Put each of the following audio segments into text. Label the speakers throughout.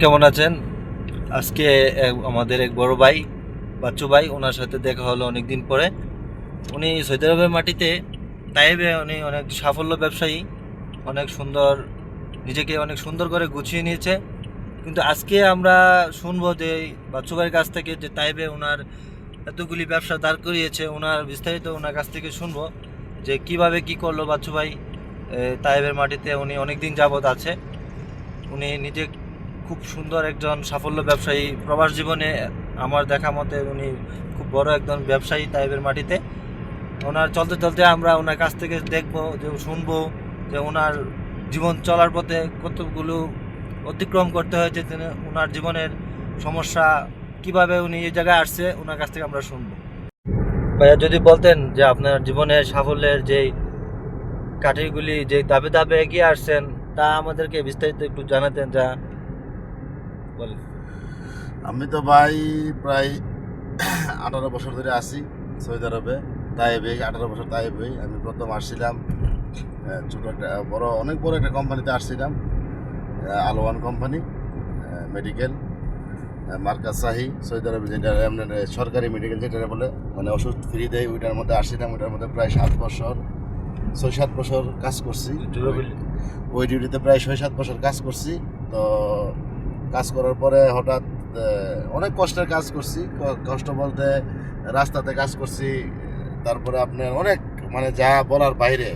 Speaker 1: কেমন আছেন? আজকে আমাদের এক বড় ভাই, বাচ্চু ভাই, ওনার সাথে দেখা হলো অনেকদিন পরে। উনি সৌদি আরবের মাটিতে তাইবে উনি অনেক সাফল্য ব্যবসায়ী, অনেক সুন্দর, নিজেকে অনেক সুন্দর করে গুছিয়ে নিয়েছে। কিন্তু আজকে আমরা শুনবো যে বাচ্চু ভাইয়ের কাছ থেকে যে তাইবে ওনার এতগুলি ব্যবসা দাঁড় করিয়েছে, ওনার বিস্তারিত ওনার কাছ থেকে শুনবো যে কিভাবে কি করলো বাচ্চু ভাই। তাইবের মাটিতে উনি অনেকদিন যাবৎ আছে। উনি নিজে খুব সুন্দর একজন সাফল্য ব্যবসায়ী, প্রবাস জীবনে আমার দেখা মতে উনি খুব বড় একজন ব্যবসায়ী তাইবের মাটিতে। ওনার চলতে চলতে আমরা ওনার কাছ থেকে দেখবো, যে শুনবো যে ওনার জীবন চলার পথে কতগুলো অতিক্রম করতে হয়েছে, ওনার জীবনের সমস্যা, কিভাবে উনি এই জায়গায় আসছে, ওনার কাছ থেকে আমরা শুনবো। ভাইয়া, যদি বলতেন যে আপনার জীবনের সাফল্যের যে কাঠিগুলি, যে ধাপে ধাপে এগিয়ে আসছেন, তা আমাদেরকে বিস্তারিত একটু জানাতেন, যা বলেন।
Speaker 2: আমি তো ভাই প্রায় 18 বছর ধরে আছি সৌদি আরবে। তাইবে 18 বছর তাইবে আমি প্রথম আসছিলাম ছোটো একটা অনেক বড় একটা কোম্পানিতে আসছিলাম, আলোয়ান কোম্পানি, মেডিকেল মার্কাজ শাহী সৌদি আরবে, যেটা আপনার সরকারি মেডিকেল যেটা বলে, মানে ওষুধ ফ্রি দেয়, ওইটার মধ্যে আসছিলাম। ওইটার মধ্যে প্রায় 7 বছর 6-7 বছর কাজ করছি। ওই ডিউটিতে প্রায় 6-7 বছর কাজ করছি। তো কাজ করার পরে হঠাৎ অনেক কষ্টের কাজ করছি, কষ্ট বলতে রাস্তাতে কাজ করছি, তারপরে আপনার অনেক মানে যা বলার বাইরে,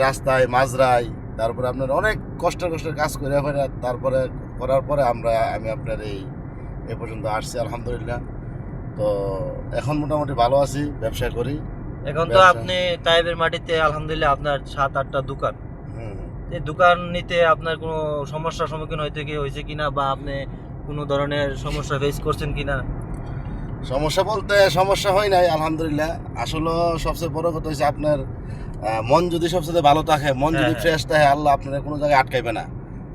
Speaker 2: রাস্তায় মাজরায়, তারপরে আপনার অনেক কষ্টের কাজ করে ফেলে, তারপরে করার পরে আমি আপনার এই পর্যন্ত আসছি আলহামদুলিল্লাহ। তো এখন মোটামুটি ভালো আছি, ব্যবসা করি।
Speaker 1: এখন তো আপনি তাইবের মাটিতে আলহামদুলিল্লাহ আপনার 7-8টা দোকান। এই দোকান নিতে আপনার কোনো সমস্যার সম্মুখীন হয়েছে কিনা, বা আপনি কোনো ধরনের সমস্যা ফেস করছেন কিনা?
Speaker 2: সমস্যা বলতে সমস্যা হয় নাই আলহামদুলিল্লাহ। আসলে সবচেয়ে বড় কথা হচ্ছে আপনার মন যদি সবচেয়ে ভালো থাকে, মন যদি ফ্রেশ থাকে, আল্লাহ আপনার কোনো জায়গায় আটকাইবে না,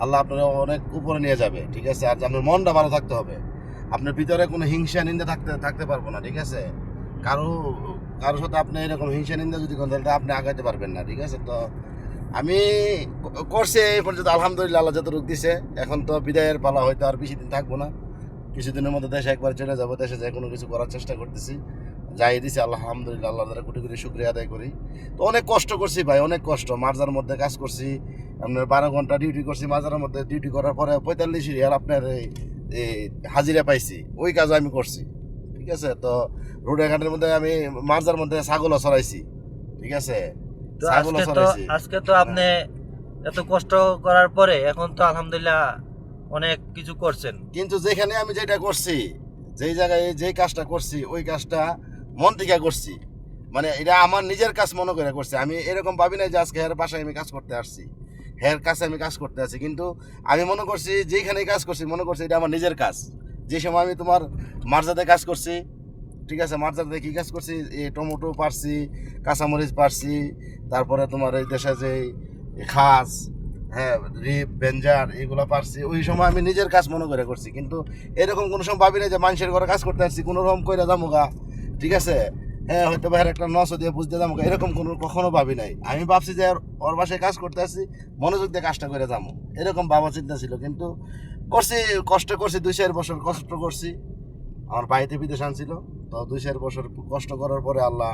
Speaker 2: আল্লাহ আপনার অনেক উপরে নিয়ে যাবে, ঠিক আছে। আর আপনার মনটা ভালো থাকতে হবে, আপনার ভিতরে কোনো হিংসা নিন্দা থাকতে পারবো না, ঠিক আছে। কারো কারোর সাথে আপনি এরকম হিংসা নিন্দা যদি করেন, তাহলে আপনি আগাইতে পারবেন না, ঠিক আছে। তো আমি করছি এই পর্যন্ত আলহামদুলিল্লাহ, আল্লাহ যতটুকু দিছে। এখন তো বিদায়ের পালা, হয়তো আর বেশি দিন থাকবো না, কিছুদিনের মধ্যে দেশে একবার চলে যাবো। দেশে যাই কোনো কিছু করার চেষ্টা করতেছি, যাই দিছি আলহামদুলিল্লাহ, আল্লাহ দ্বারা কোটি কোটি শুক্রিয়া আদায় করি। তো অনেক কষ্ট করছি ভাই, অনেক কষ্ট। মার্জার মধ্যে কাজ করছি, আপনার 12 ঘন্টা ডিউটি করছি। মার্জারের মধ্যে ডিউটি করার পরে 45 রিয়াল আপনার এই হাজিরা পাইছি, ওই কাজ আমি করছি, ঠিক আছে। তো রোডে ঘাটের মধ্যে আমি মার্জার মধ্যে ছাগলও চড়াইছি, ঠিক আছে।
Speaker 1: তো আজকে তো আপনি এত কষ্ট করার পরে এখন তো আলহামদুলিল্লাহ অনেক কিছু করছেন।
Speaker 2: কিন্তু যেখানে আমি যেটা করছি, যেই জায়গায় যেই কাজটা করছি, ওই কাজটা মন থেকে করছি, মানে এটা আমার নিজের কাজ মনে করে করছি। আমি এরকম ভাবি নাই যে আজকে হের বাসায় আমি কাজ করতে আসছি, হের কাছে আমি কাজ করতে আসছি। কিন্তু আমি মনে করছি যেখানে কাজ করছি, মনে করছি এটা আমার নিজের কাজ। যে সময় আমি তোমার মার্জাতে কাজ করছি, ঠিক আছে, মার্জাতে কী কাজ করছি, এই টমেটো পারছি, কাঁচামরিচ পারছি, তারপরে তোমার এই দেশে যে খাস, রিপ বেঞ্জার এগুলো পারছি। ওই সময় আমি নিজের কাজ মনে করে করছি। কিন্তু এরকম কোনো সময় ভাবি না যে মানুষের ঘরে কাজ করতে আসছি কোনো রকম করে যামুগা, ঠিক আছে, হয়তো বাইরে একটা নশো দিয়ে বুঝতে যাবো, এরকম কখনো ভাবি নাই। আমি ভাবছি যে ওর বাসায় কাজ করতে আসছি, মনোযোগ দিয়ে কাজটা করে যাবো, এরকম ভাবা চিন্তা ছিল। কিন্তু করছি, কষ্ট করছি, 2-4 বছর কষ্ট করছি। আমার বাড়িতে বিদেশ আনছিল, তো 2-4 বছর কষ্ট করার পরে আল্লাহ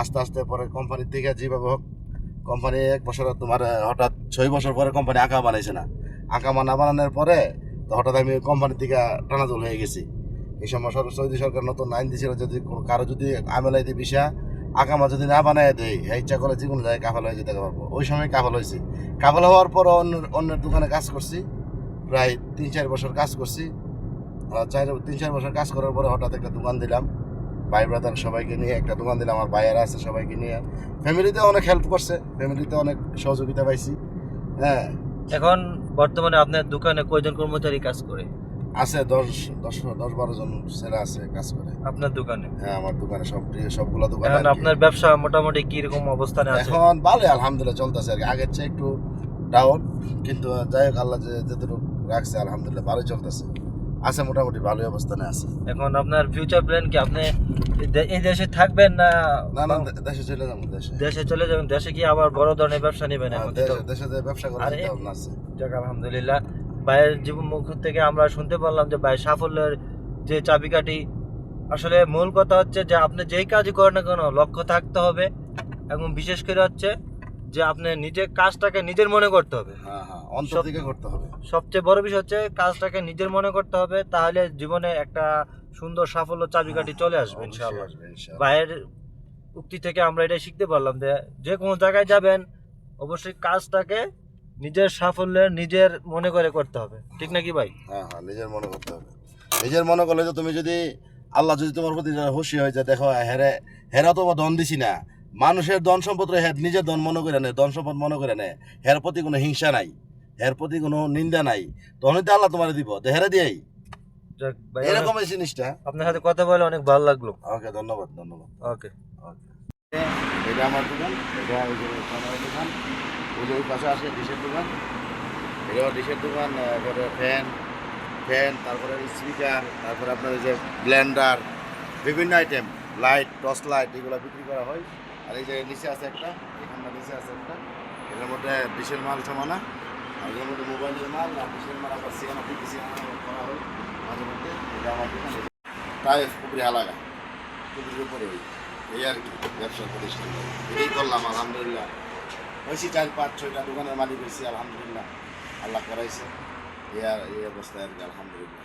Speaker 2: আস্তে আস্তে পরে কোম্পানির থেকে যেভাবে হোক, কোম্পানি 1 বছর তোমার হঠাৎ 6 বছর পরে কোম্পানি আঁকা বানাইছে না, আঁকা বানানোর পরে তো হঠাৎ আমি কোম্পানির থেকে টানাজল হয়ে গেছি। এই সময় সৌদি সরকার নতুন আইন দিয়েছিল, যদি কারো যদি আমেলাই দিয়ে বিষা আকামা যদি না বানায় দেয়, ইচ্ছা করে যে কোনো জায়গায় কাফাল হয়ে যেতে পারবো। ওই সময় কাফাল হয়েছি। কাফাল হওয়ার পর অন্যের দোকানে কাজ করছি, প্রায় 3-4 বছর কাজ করছি। 3-4 বছর কাজ করার পরে হঠাৎ একটা দোকান দিলাম, ভাই ব্রাদার সবাইকে নিয়ে একটা দোকান দিলাম। আমার ভাইয়েরা আছে, সবাইকে নিয়ে ফ্যামিলিতে অনেক হেল্প করছে, ফ্যামিলিতে অনেক সহযোগিতা পাইছি।
Speaker 1: এখন বর্তমানে আপনার দোকানে কয়জন কর্মচারী কাজ করে?
Speaker 2: আছে 10-12 জন ছেলে আছে কাজ করে
Speaker 1: আপনার দোকানে।
Speaker 2: আমার দোকানে সবগুলো দোকানে।
Speaker 1: এখন আপনার ব্যবসা মোটামুটি কি রকম অবস্থানে আছে?
Speaker 2: এখন ভালো আলহামদুলিল্লাহ চলতেছে আর কি, আগের চেয়ে একটু ডাউন, কিন্তু যাই হোক আল্লাহ যতটুকু রাখছে আলহামদুলিল্লাহ ভালোই চলতেছে, আছে মোটামুটি ভালোই অবস্থানে আছে।
Speaker 1: এখন আপনার ফিউচার প্ল্যান কি? আপনি এই দেশে থাকবেন না?
Speaker 2: না, দেশে চলে যাবো।
Speaker 1: দেশে চলে যাবেন। দেশে কি আবার বড় ধরনের ব্যবসা নেবেন?
Speaker 2: দেশে ব্যবসা করার চিন্তা ভাবনা আছে।
Speaker 1: যাক আলহামদুলিল্লাহ। ভাইয়ের জীবন মুখ থেকে আমরা শুনতে পারলাম যে ভাইয়ের সাফল্যের যে চাবিকাঠি, আসলে মূল কথা হচ্ছে যে আপনি যেই কাজই করেন না কেন লক্ষ্য থাকতে হবে, এবং বিশেষ করে হচ্ছে যে আপনি নিজের কাজটাকে নিজের মনে করতে হবে।
Speaker 2: হ্যাঁ হ্যাঁ, অন্তর থেকে করতে হবে।
Speaker 1: সবচেয়ে বড় বিষয় হচ্ছে কাজটাকে নিজের মনে করতে হবে, তাহলে জীবনে একটা সুন্দর সাফল্য চাবিকাঠি চলে আসবে
Speaker 2: অবশ্যই
Speaker 1: ইনশাআল্লাহ।
Speaker 2: আসবে, ইনশাআল্লাহ।
Speaker 1: ভাইয়ের উক্তি থেকে আমরা এটাই শিখতে পারলাম যে যে কোনো জায়গায় যাবেন অবশ্যই কাজটাকে নিজের সাফল্যের নিজের মনে করে করতে হবে, ঠিক নাকি ভাই?
Speaker 2: হ্যাঁ হ্যাঁ, নিজের মনে করতে হবে। নিজের মনে করলে যে তুমি যদি আল্লাহ যদি তোমার প্রতি খুশি হয়ে যায়, দেখো হেরা তো ধন দিছি না, মানুষের ধন সম্পদ নিজের ধন মনে করে নেয়, ধন সম্পদ মনে করে নেয়, হের প্রতি কোনো হিংসা নাই, হের প্রতি কোনো নিন্দা নাই, তখনই তো আল্লাহ তোমার দিব, তো হেরে দিয়াই
Speaker 1: যাক ভাই,
Speaker 2: এরকম এই জিনিসটা।
Speaker 1: আপনার সাথে কথা বলে অনেক ভালো লাগলো।
Speaker 2: ওকে, ধন্যবাদ ধন্যবাদ।
Speaker 1: ওকে।
Speaker 2: এটা আমার দোকান, এটা ওই যে সোনার দোকান, ওই যে ওই পাশে আসে ডিশের দোকান, এটা আমার ডিশের দোকান। তারপরে ফ্যান, তারপরে স্পিকার, তারপরে আপনার ওই যে ব্লেন্ডার, বিভিন্ন আইটেম, লাইট, টর্চ লাইট, এগুলো বিক্রি করা হয়। আর এই যে নিচে আছে একটা, এখানটা নিচে আছে একটা, এটার মধ্যে ডিশের মাল জমানা, আর এর মধ্যে মোবাইলের মাল আর ডিশের মাল আবার সিয়ানা পিটিসি করা হয় মাঝে মধ্যে। এটা আমার দোকান, প্রায় খুবই হালাগা, খুবই উপরে এই আর কি ব্যবসার প্রতিষ্ঠান। এটাই করলাম আলহামদুলিল্লাহ, হয়েছি 4-5-6টা দোকানের মালিক হয়েছি আলহামদুলিল্লাহ, আল্লাহ করাইছে। এই অবস্থায় আর কি আলহামদুলিল্লাহ।